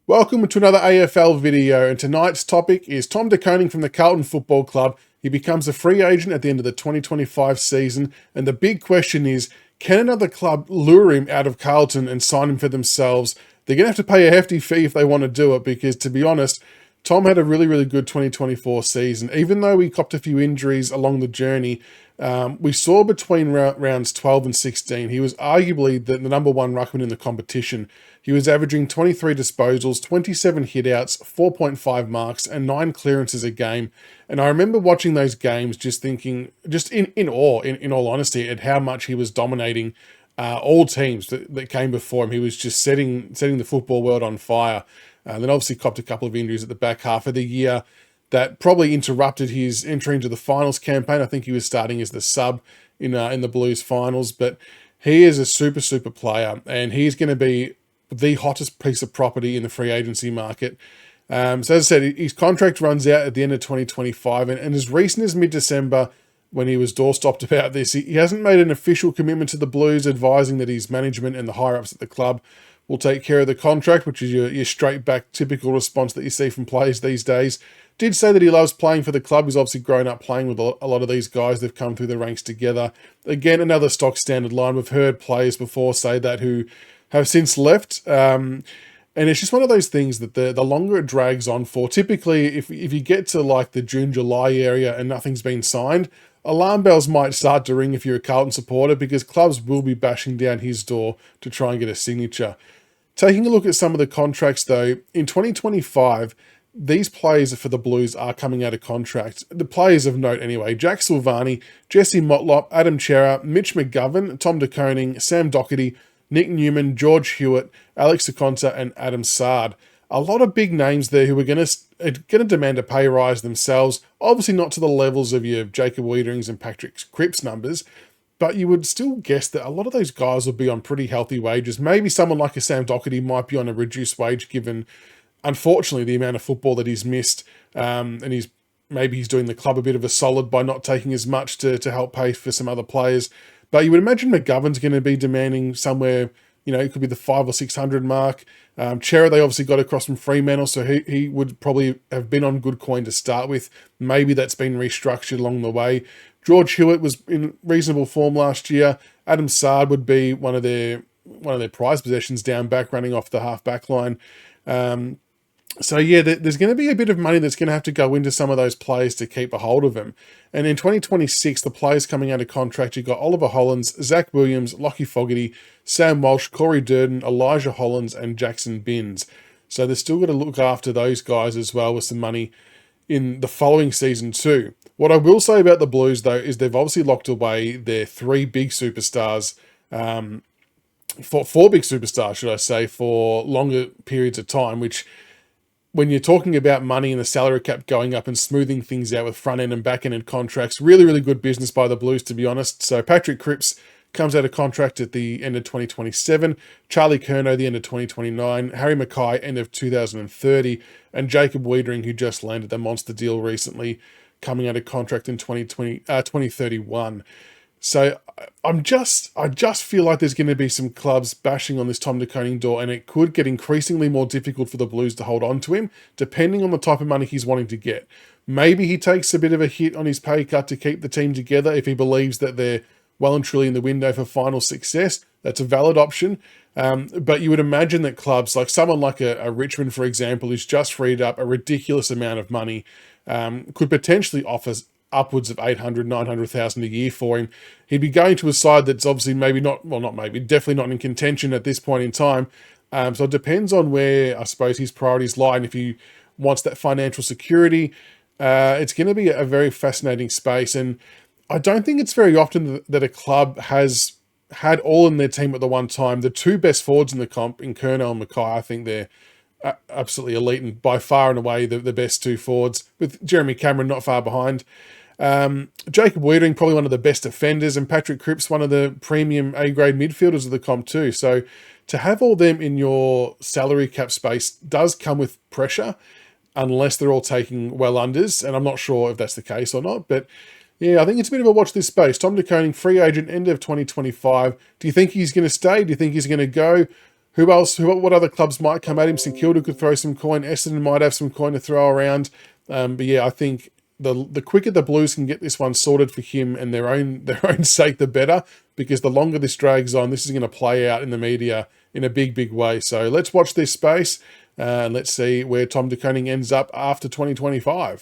Welcome to another AFL video, and tonight's topic is Tom De Koning from the Carlton Football Club. He becomes a free agent at the end of the 2025 season, and the big question is, can another club lure him out of Carlton and sign him for themselves? They're going to have to pay a hefty fee if they want to do it, because to be honest, Tom had a really good 2024 season. Even though he copped a few injuries along the journey, we saw between rounds 12 and 16, he was arguably the number one ruckman in the competition. He was averaging 23 disposals, 27 hitouts, 4.5 marks, and 9 clearances a game. And I remember watching those games just thinking, just in awe, in all honesty, at how much he was dominating all teams that came before him. He was just setting the football world on fire. Then obviously copped a couple of injuries at the back half of the year that probably interrupted his entry into the finals campaign. I think he was starting as the sub in the Blues finals, but he is a super player, and he's going to be the hottest piece of property in the free agency market. So as I said, his contract runs out at the end of 2025, and as recent as mid-December, when he was doorstopped about this, he hasn't made an official commitment to the Blues, advising that his management and the higher-ups at the club will take care of the contract, which is your straight back typical response that you see from players these days. Did say that he loves playing for the club. He's obviously grown up playing with a lot of these guys. They've come through the ranks together. Again, another stock standard line. We've heard players before say that who have since left. And it's just one of those things that the longer it drags on for, typically if you get to like the June, July area and nothing's been signed, alarm bells might start to ring if you're a Carlton supporter, because clubs will be bashing down his door to try and get a signature. Taking a look at some of the contracts though, in 2025, these players for the Blues are coming out of contract. The players of note anyway: Jack Silvani, Jesse Motlop, Adam Chera, Mitch McGovern, Tom De Koning, Sam Doherty, Nick Newman, George Hewitt, Alex Akonsa, and Adam Sard. A lot of big names there who are going to demand a pay rise themselves. Obviously not to the levels of your Jacob Weederings and Patrick Cripps numbers, but you would still guess that a lot of those guys will be on pretty healthy wages. Maybe someone like a Sam Doherty might be on a reduced wage given, unfortunately, the amount of football that he's missed, and maybe he's doing the club a bit of a solid by not taking as much to help pay for some other players. But you would imagine McGovern's going to be demanding somewhere, it could be the 500 or 600 mark. Chera, they obviously got across from Fremantle, so he would probably have been on good coin to start with. Maybe that's been restructured along the way. George Hewitt was in reasonable form last year. Adam Sard would be one of their prize possessions down back, running off the half back line. So yeah, there's going to be a bit of money that's going to have to go into some of those players to keep a hold of them. And in 2026, the players coming out of contract, you've got Oliver Hollands, Zach Williams, Lockie Fogarty, Sam Walsh, Corey Durden, Elijah Hollands, and Jackson Binns. So they're still got to look after those guys as well with some money in the following season too. What I will say about the Blues though is they've obviously locked away their four big superstars, should I say, for longer periods of time, which, when you're talking about money and the salary cap going up and smoothing things out with front end and back end contracts, really good business by the Blues, to be honest. So Patrick Cripps comes out of contract at the end of 2027, Charlie Curnow the end of 2029, Harry Mackay end of 2030, and Jacob Weedering, who just landed the monster deal recently, coming out of contract in 2031. So I just feel like there's going to be some clubs bashing on this Tom De Koning door, and it could get increasingly more difficult for the Blues to hold on to him, depending on the type of money he's wanting to get. Maybe he takes a bit of a hit on his pay cut to keep the team together if he believes that they're well and truly in the window for final success. That's a valid option. But you would imagine that clubs, like someone like a Richmond, for example, who's just freed up a ridiculous amount of money, could potentially offer upwards of 800, 900,000 a year for him. He'd be going to a side that's obviously definitely not in contention at this point in time. So it depends on where, I suppose, his priorities lie. And if he wants that financial security, it's going to be a very fascinating space. And I don't think it's very often that a club has had all in their team at the one time. The two best forwards in the comp, in Curnow and Mackay, I think they're absolutely elite and by far and away the best two forwards, with Jeremy Cameron not far behind. Jacob Weedering, probably one of the best defenders, and Patrick Cripps, one of the premium A-grade midfielders of the comp too. So to have all them in your salary cap space does come with pressure, unless they're all taking well unders, and I'm not sure if that's the case or not. But yeah, I think it's a bit of a watch this space. Tom De Koning, free agent, end of 2025. Do you think he's going to stay? Do you think he's going to go? Who else? What other clubs might come at him? St Kilda could throw some coin. Essendon might have some coin to throw around. But yeah, I think the quicker the Blues can get this one sorted for him and their own sake, the better. Because the longer this drags on, this is going to play out in the media in a big way. So let's watch this space and let's see where Tom De Koning ends up after 2025.